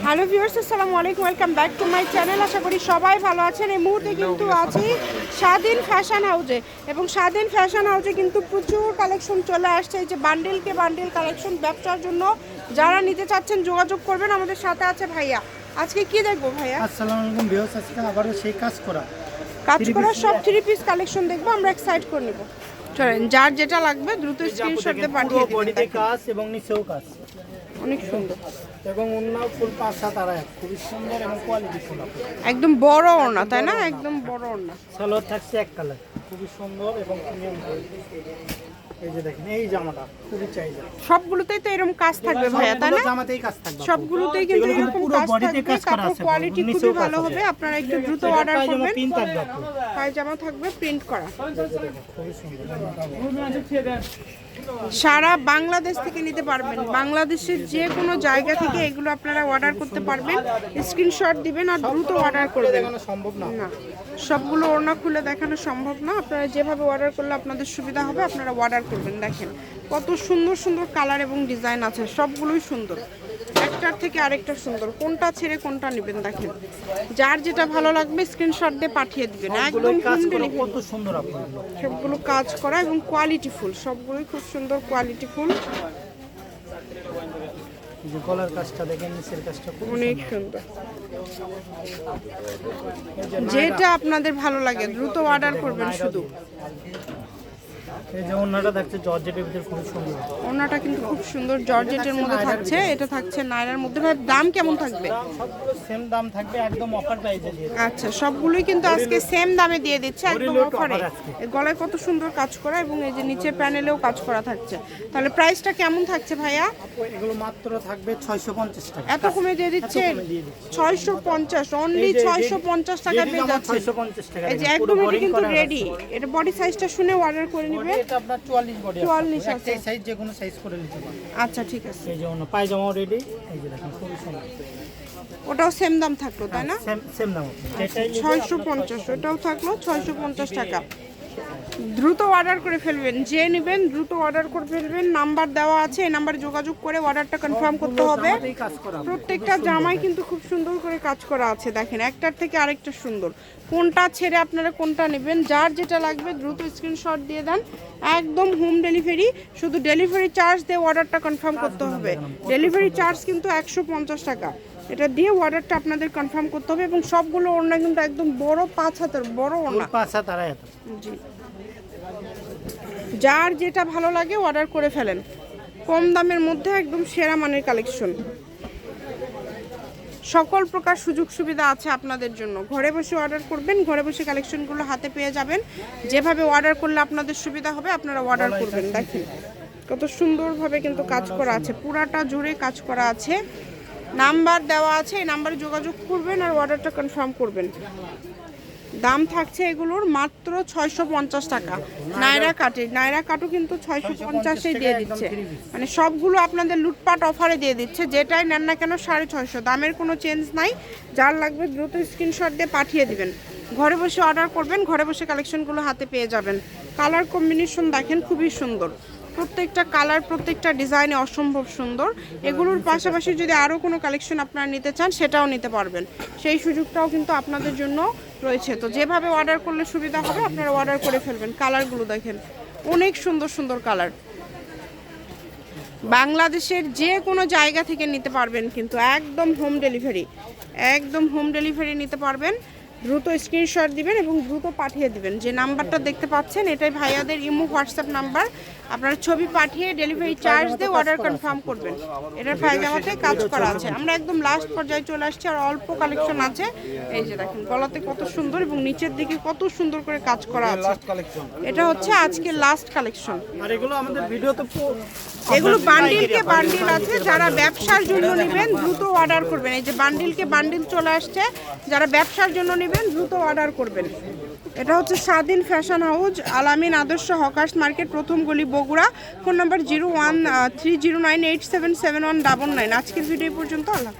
Hello viewers, আসসালামু আলাইকুম, welcome back to my channel. আশা করি সবাই ভালো আছেন। এই মুহূর্তে কিন্তু আছি স্বাধীন ফ্যাশন হাউসে, এবং স্বাধীন ফ্যাশন হাউসে কিন্তু প্রচুর কালেকশন চলে আসছে। এই যে বান্ডিলকে বান্ডিল কালেকশন, ব্যবসার জন্য যারা নিতে চাচ্ছেন যোগাযোগ করবেন। আমাদের সাথে আছে ভাইয়া। আজকে কি দেখবো ভাইয়া? আসসালামু আলাইকুম ভিউয়ার্স, আজকে আবারও সেই কাজ করা সব থ্রি পিস কালেকশন দেখবো, আমরা এক সাইড করে নেব। চলেন, যার যেটা লাগবে দ্রুত স্ক্রিনশট দিয়ে পাঠিয়ে দিন। বডিতে কাজ এবং নিচেও কাজ, অনেক সুন্দর এবং ওড়নাও ফুল 5-7 আড়াই, খুবই সুন্দর এবং কোয়ালিটি ফুল। একদম বড় ওড়না, তাই না? একদম বড় ওড়না। সালোয়ার থাকছে এক কালার, খুবই সুন্দর এবং প্রিমিয়াম। এই যে দেখেন, এই জামাটা খুবই চাহিদা। সবগুলোতেই তো এরকম কাজ থাকবে ভাইয়া, তাই না? জামাতেই কাজ থাকবে, সবগুলোতেই কিন্তু এরকম কাজ থাকবে। কাপড় কোয়ালিটি খুবই ভালো হবে। আপনারা একটু দ্রুত অর্ডার করবেন। পিন থাকবে, পায়জামা থাকবে প্রিন্ট করা। খুবই সুন্দর। সারা বাংলাদেশ থেকে নিতে পারবেন। বাংলাদেশের যে কোনো জায়গা থেকে এগুলো আপনারা অর্ডার করতে পারবেন। স্ক্রিনশট দিবেন আর দ্রুত অর্ডার করবেন। সম্ভব না, সবগুলো ওড়না খুলে দেখানো সম্ভব না। আপনারা যেভাবে অর্ডার করলে আপনাদের সুবিধা হবে আপনারা অর্ডার করবেন। দেখেন কত সুন্দর সুন্দর কালার এবং ডিজাইন আছে, সবগুলোই সুন্দর, একটার থেকে আরেকটা সুন্দর। কোনটা ছেড়ে কোনটা নেবেন দেখেন। যার যেটা ভালো লাগবে স্ক্রিনশট দিয়ে পাঠিয়ে দিবেন। একদম কত সুন্দর আপনাদের সবগুলো কাজ করা এবং কোয়ালিটি ফুল, সবগুলোই খুব সুন্দর কোয়ালিটি ফুল। যে গলার কাজটা দেখেন, নিচের কাজটা অনেক সুন্দর। যেটা আপনাদের ভালো লাগে দ্রুত অর্ডার করবেন শুধু। এই যে ওড়নাটা দেখতে জর্জেটের ভিতর খুব সুন্দর। ওড়নাটা কিন্তু খুব সুন্দর জর্জেটের মধ্যে থাকছে। এটা থাকছে নায়রার মধ্যে। ভাই দাম কেমন থাকবে? সবগুলো সেম দাম থাকবে, একদম অফার প্রাইসে দিয়ে। আচ্ছা, সবগুলোই কিন্তু আজকে সেম দামে দিয়ে দিচ্ছে, একদম অফারে। গলায় কত সুন্দর কাজ করা এবং এই যে নিচে প্যানেলেও কাজ করা থাকছে। তাহলে প্রাইসটা কেমন থাকছে ভাইয়া? এগুলো মাত্র থাকবে 650 টাকা। এত কমে দিয়ে দিচ্ছে? 650, অনলি 650 টাকা পেয়ে যাচ্ছে। 650 টাকা। এই যে একদম এটা কিন্তু রেডি। এটা বডি সাইজটা শুনে অর্ডার করে নেবে। এটা আপনার 44 বডি, 44 আছে। এই সাইজ যে কোনো সাইজ করে নিতে পারেন। আচ্ছা ঠিক আছে। এই যে ওনা পায়জামাও রেডি। এই যে দেখেন খুব সুন্দর। ওটাও সেম দাম থাকলো, তাই না? সেম দাম। 650, ওটাও থাকলো 650 টাকা। দ্রুত অর্ডার করে ফেলবেন। যে নেবেন দ্রুত অর্ডার করে ফেলবেন। নাম্বার দেওয়া আছে, এই নাম্বারে যোগাযোগ করে অর্ডারটা কনফার্ম করতে হবে। প্রত্যেকটা জামাই কিন্তু খুব সুন্দর করে কাজ করা আছে। দেখেন একটার থেকে আরেকটা সুন্দর। কোনটা ছেড়ে আপনারা কোনটা নেবেন, যার যেটা লাগবে দ্রুত স্ক্রিনশট দিয়ে দেন। একদম হোম ডেলিভারি, শুধু ডেলিভারি চার্জ দিয়ে অর্ডারটা কনফার্ম করতে হবে। ডেলিভারি চার্জ কিন্তু 150 টাকা। এটা দিয়ে অর্ডারটা আপনাদের কনফার্ম করতে হবে। এবং সবগুলো ওড়না কিন্তু একদম বড় 5 হাতের বড় ওড়না। 5 আড়াই। জি, যার যেটা ভালো লাগে অর্ডার করে ফেলেন। কম দামের মধ্যে একদম সেরা মানের কালেকশন। সকল প্রকার সুযোগ সুবিধা আছে আপনাদের জন্য। ঘরে বসে অর্ডার করবেন, ঘরে বসে কালেকশনগুলো হাতে পেয়ে যাবেন। যেভাবে অর্ডার করলে আপনাদের সুবিধা হবে আপনারা অর্ডার করবেন। দেখেন কত সুন্দরভাবে কিন্তু কাজ করা আছে, পুরাটা জুড়ে কাজ করা আছে। নাম্বার দেওয়া আছে, এই নাম্বারে যোগাযোগ করবেন আর অর্ডারটা কনফার্ম করবেন। দাম থাকছে এগুলোর মাত্র 650 টাকা। নায়রা কাটও কিন্তু 650-এই দিয়ে দিচ্ছে। মানে সবগুলো আপনাদের লুটপাট অফারে দিয়ে দিচ্ছে। যেটাই নেন না কেন 650, দামের কোনো চেঞ্জ নাই। যার লাগবে দ্রুত স্ক্রিনশট দিয়ে পাঠিয়ে দিবেন। ঘরে বসে অর্ডার করবেন, ঘরে বসে কালেকশনগুলো হাতে পেয়ে যাবেন। কালার কম্বিনেশন দেখেন খুবই সুন্দর। প্রত্যেকটা কালার, প্রত্যেকটা ডিজাইনে অসম্ভব সুন্দর। এগুলোর পাশাপাশি যদি আরও কোনো কালেকশন আপনারা নিতে চান সেটাও নিতে পারবেন। সেই সুযোগটাও কিন্তু আপনাদের জন্য রয়েছে। তো যেভাবে অর্ডার করলে সুবিধা হবে আপনারা অর্ডার করে ফেলবেন। কালারগুলো দেখেন অনেক সুন্দর সুন্দর কালার। বাংলাদেশের যে কোনো জায়গা থেকে নিতে পারবেন, কিন্তু একদম হোম ডেলিভারি, একদম হোম ডেলিভারি নিতে পারবেন। দ্রুত স্ক্রিনশট দিবেন এবং দ্রুত পাঠিয়ে দিবেন। যে নাম্বারটা দেখতে পাচ্ছেন এটাই ভাইয়াদের ইমো হোয়াটসঅ্যাপ নাম্বার। আপনারা ছবি পাঠিয়ে ডেলিভারি চার্জ দিয়ে অর্ডার কনফার্ম করবেন। এটার পায়জামাতে কাজ করা আছে। আমরা একদম লাস্ট পর্যায়ে চলে আসছি, আর অল্প কালেকশন আছে। এই যে দেখেন গলাতে কত সুন্দর এবং নিচের দিকে কত সুন্দর করে কাজ করা আছে। এটা হচ্ছে আজকে লাস্ট কালেকশন। আর এগুলো আমাদের ভিডিওতে এগুলো বান্ডিলকে বান্ডিল আছে। যারা ব্যবসার জন্য নেবেন দ্রুত অর্ডার করবেন। এই যে বান্ডিলকে বান্ডিল চলে আসছে, যারা ব্যবসার জন্য নেবেন দ্রুত অর্ডার করবেন। এটা হচ্ছে স্বাধীন ফ্যাশন হাউস, আলামিন আদর্শ হকার্স মার্কেট, প্রথম গলি, বগুড়া। Phone number 013098777199। আজকের ভিডিও পর্যন্ত। আল্লাহ।